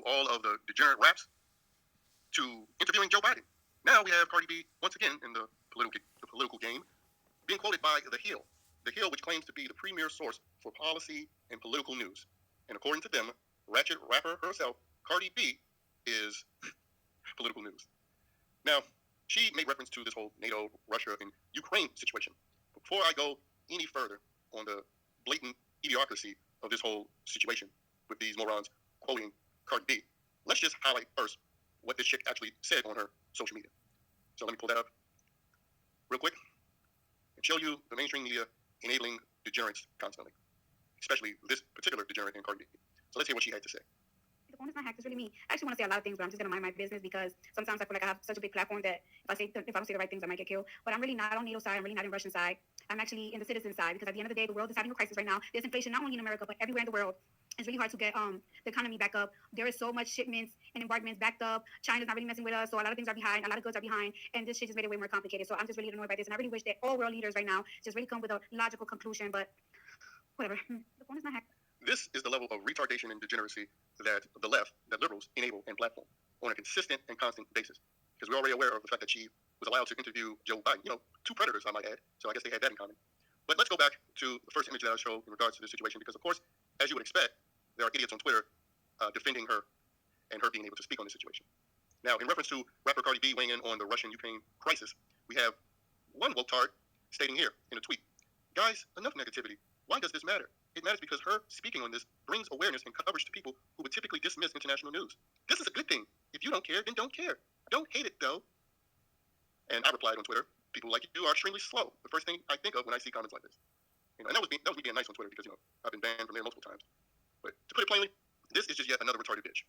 all of the degenerate raps to interviewing Joe Biden. Now we have Cardi B once again in the political game being quoted by The Hill. The Hill, which claims to be the premier source for policy and political news. And according to them, ratchet rapper herself, Cardi B, is political news. Now, she made reference to this whole NATO, Russia, and Ukraine situation. Before I go any further on the blatant idiocracy of this whole situation with these morons quoting Cardi B, let's just highlight first what this chick actually said on her social media. So let me pull that up real quick and show you the mainstream media enabling degenerates constantly, especially this particular degenerate in Cardi B. So let's hear what she had to say. The phone is not hacked. It's really me. I actually want to say a lot of things, but I'm just going to mind my business because sometimes I feel like I have such a big platform that if I don't say the right things, I might get killed. But I'm really not on NATO's side. I'm really not in Russian side. I'm actually in the citizen side because at the end of the day, the world is having a crisis right now. There's inflation not only in America, but everywhere in the world. It's really hard to get the economy back up. There is so much shipments and embarkments backed up. China's not really messing with us, so a lot of things are behind. A lot of goods are behind, and this shit just made it way more complicated. So I'm just really annoyed by this, and I really wish that all world leaders right now just really come with a logical conclusion. But whatever, the phone is not hacked. This is the level of retardation and degeneracy that the left, that liberals enable and platform on a consistent and constant basis. Because we're already aware of the fact that she was allowed to interview Joe Biden. You know, two predators, I might add. So I guess they had that in common. But let's go back to the first image that I showed in regards to this situation, because of course, as you would expect, there are idiots on Twitter defending her and her being able to speak on this situation. Now, in reference to rapper Cardi B weighing in on the Russian-Ukraine crisis, we have one woke-tard stating here in a tweet, guys, enough negativity. Why does this matter? It matters because her speaking on this brings awareness and coverage to people who would typically dismiss international news. This is a good thing. If you don't care, then don't care. Don't hate it, though. And I replied on Twitter, people like you are extremely slow. The first thing I think of when I see comments like this. You know, and that was me being nice on Twitter because, you know, I've been banned from there multiple times. But to put it plainly, this is just yet another retarded bitch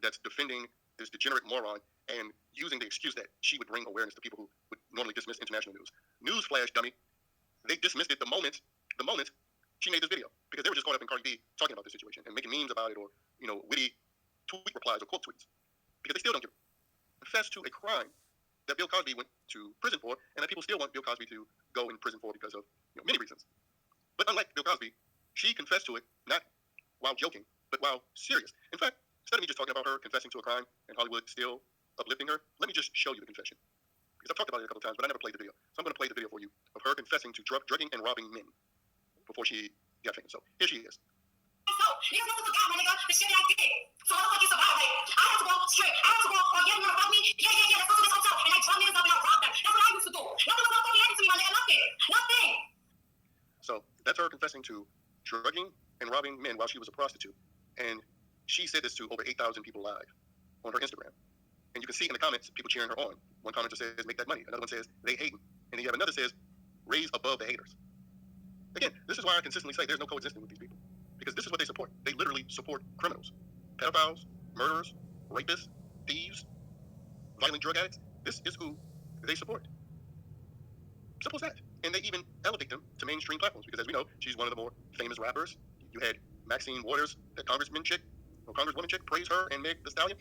that's defending this degenerate moron and using the excuse that she would bring awareness to people who would normally dismiss international news. Newsflash, dummy. They dismissed it the moment she made this video because they were just caught up in Cardi B talking about this situation and making memes about it or, you know, witty tweet replies or quote tweets because they still don't confess to a crime that Bill Cosby went to prison for and that people still want Bill Cosby to go in prison for because of, you know, many reasons. But unlike Bill Cosby, she confessed to it not while joking, but while serious. In fact, instead of me just talking about her confessing to a crime and Hollywood still uplifting her, let me just show you the confession. Because I've talked about it a couple times, but I never played the video. So I'm going to play the video for you of her confessing to drugging and robbing men before she got famous. So here she is. So, you know what my nigga, the shit that I did. So I don't like you survive. Like, I had to go straight. I had to go, oh yeah, you wanna rob me? Yeah, let's go to this hotel. And I drug niggas up and I robbed them. That's what I used to do. Nothing was motherfucking happened to me, my nigga. Nothing. So that's her confessing to drugging and robbing men while she was a prostitute. And she said this to over 8,000 people live on her Instagram. And you can see in the comments, people cheering her on. One commenter says, make that money. Another one says, they hating. And then you have another says, raise above the haters. Again, this is why I consistently say there's no coexistence with these people. Because this is what they support. They literally support criminals. Pedophiles, murderers, rapists, thieves, violent drug addicts. This is who they support. Simple as that. And they even elevate them to mainstream platforms. Because as we know, she's one of the more famous rappers. You had Maxine Waters, that congresswoman chick, praise her and Meg Thee Stallion.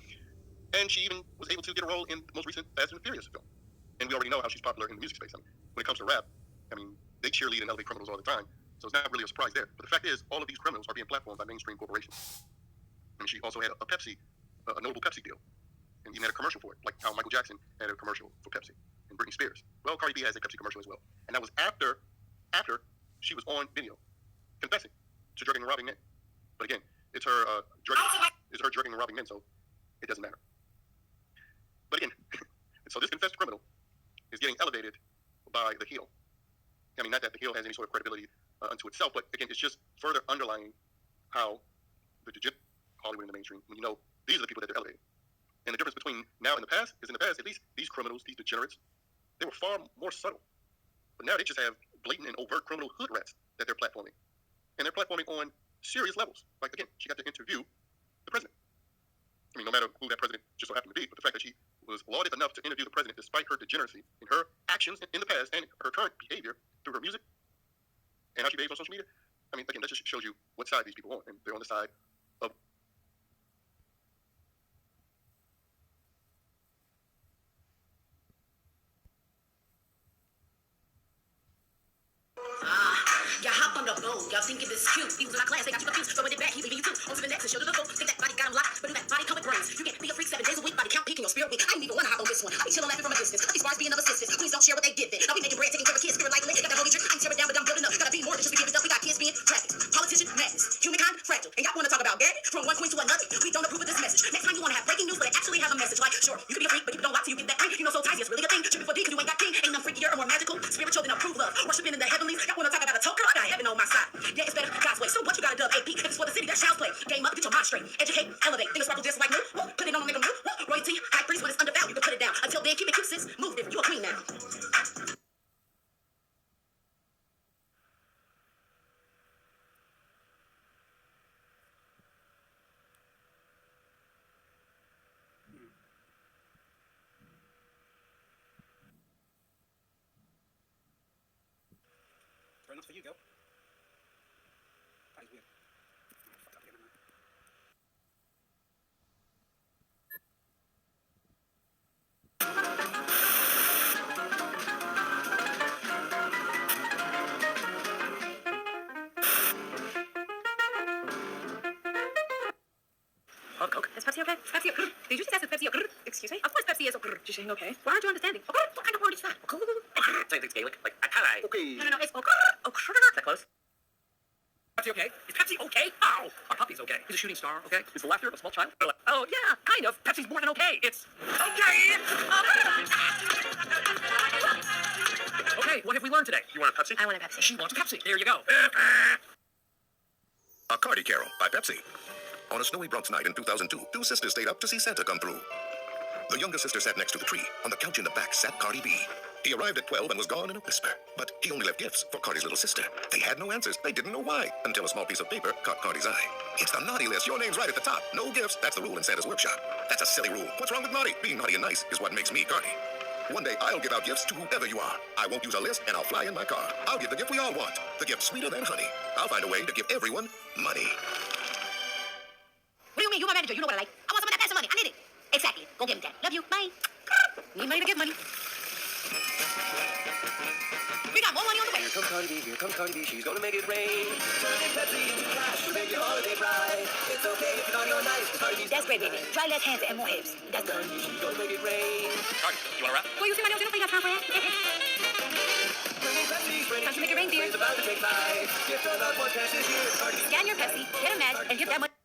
And she even was able to get a role in the most recent Fast and Furious film. And we already know how she's popular in the music space. I mean, when it comes to rap, I mean, they cheerlead and elevate criminals all the time. So it's not really a surprise there. But the fact is, all of these criminals are being platformed by mainstream corporations. I mean, she also had a notable Pepsi deal. And even had a commercial for it, like how Michael Jackson had a commercial for Pepsi. And Britney Spears. Well, Cardi B has a Pepsi commercial as well. And that was after she was on video confessing to drugging and robbing men. But again, it's her drugging and robbing men, so it doesn't matter. But again, so this confessed criminal is getting elevated by The Hill. I mean, not that The Hill has any sort of credibility unto itself, but again, it's just further underlying how the Hollywood and the mainstream, when you know these are the people that they're elevating. And the difference between now and the past is in the past, at least these criminals, these degenerates, they were far more subtle. But now they just have blatant and overt criminal hood rats that they're platforming. And they're platforming on serious levels. Like, again, she got to interview the president. I mean, no matter who that president just so happened to be, but the fact that she was lauded enough to interview the president despite her degeneracy in her actions in the past and her current behavior through her music and how she behaves on social media, I mean, again, that just shows you what side these people are on. And they're on the side of... Y'all hop on the boat, y'all think it is cute. He was in my class, they got you confused. Throw it back, he leaving you too. On to the next and show to the floor. Think that body got him locked, but do that body come with this one. I be chilling laughing from a distance. These bars being of assistance. Please don't share what they give then. I'll be making bread, taking care of kids, spirit like liquor. Got that holy drink. I ain't tearing down, but I'm building up. Gotta be more than just to give it up. We got kids being trafficked. Politician, madness. Humankind, fragile. And y'all wanna talk about gay? From one point to another. We don't approve of this message. Next time you wanna have breaking news, but it actually have a message. Like, sure, you can be a freak, but if you don't lie till you get that ring. You know, soul ties is really a thing. Should be for D, cause you ain't got king. Ain't none freakier or more magical, spiritual than approved love. Worshiping in the heavenlies. Y'all wanna talk about a token? I got heaven on my side. Yeah, it's better God's way. So what you gotta dub AP? If it's for the city, that's child's play. Game up, get your mind straight. Educate, elevate. Things sparkle just like new. Put it on, make them new. Royalty, high priest when it's undervalued. You can put it down. Until then, keep it cute, sis. Move if you a queen now. Turn up for you, go. That is weird. Fuck up again, man. Oh, Coke. Is Pepsi okay? Pepsi. Did you just ask if Pepsi? Excuse me? Of course Pepsi is. She's saying okay. Why aren't you understanding? What kind of word is that? Say it's Gaelic, like hi. Okay. No. It's okay. Is that close? Pepsi okay? Is Pepsi okay? Ow! Our puppy's okay. He's a shooting star, okay? Is the laughter of a small child? Oh yeah, kind of. Pepsi's more than okay. It's okay. Okay, what have we learned today? You want a Pepsi? I want a Pepsi. She wants Pepsi. There you go. A Cardi Carol by Pepsi. On a snowy Bronx night in 2002, two sisters stayed up to see Santa come through. The younger sister sat next to the tree. On the couch in the back sat Cardi B. He arrived at 12 and was gone in a whisper. But he only left gifts for Cardi's little sister. They had no answers. They didn't know why. Until a small piece of paper caught Cardi's eye. It's the naughty list. Your name's right at the top. No gifts. That's the rule in Santa's workshop. That's a silly rule. What's wrong with naughty? Being naughty and nice is what makes me Cardi. One day, I'll give out gifts to whoever you are. I won't use a list, and I'll fly in my car. I'll give the gift we all want. The gift sweeter than honey. I'll find a way to give everyone money. What do you mean? You my manager. You know what I like. I want some of that passive money. I need it. Exactly. Go give him that. Love you. Bye. Need money to give money. We got more money on the way. Here comes Cardi B, here comes Cardi B, she's gonna make it rain. Turning Pepsi into cash to make your holiday bright. It's okay if you're naughty or nice, Cardi B's That's great, baby. Try less hands and more hips. That's good. she's gonna make it rain. Cardi, you wanna rap? Well, you see my nails, you don't think I have time for that. Bringing Pepsi, Time to make it rain, dear. It's about to take flight. Gift of love, one cash this year, Cardi B. Scan your Pepsi, get a match, and give that money.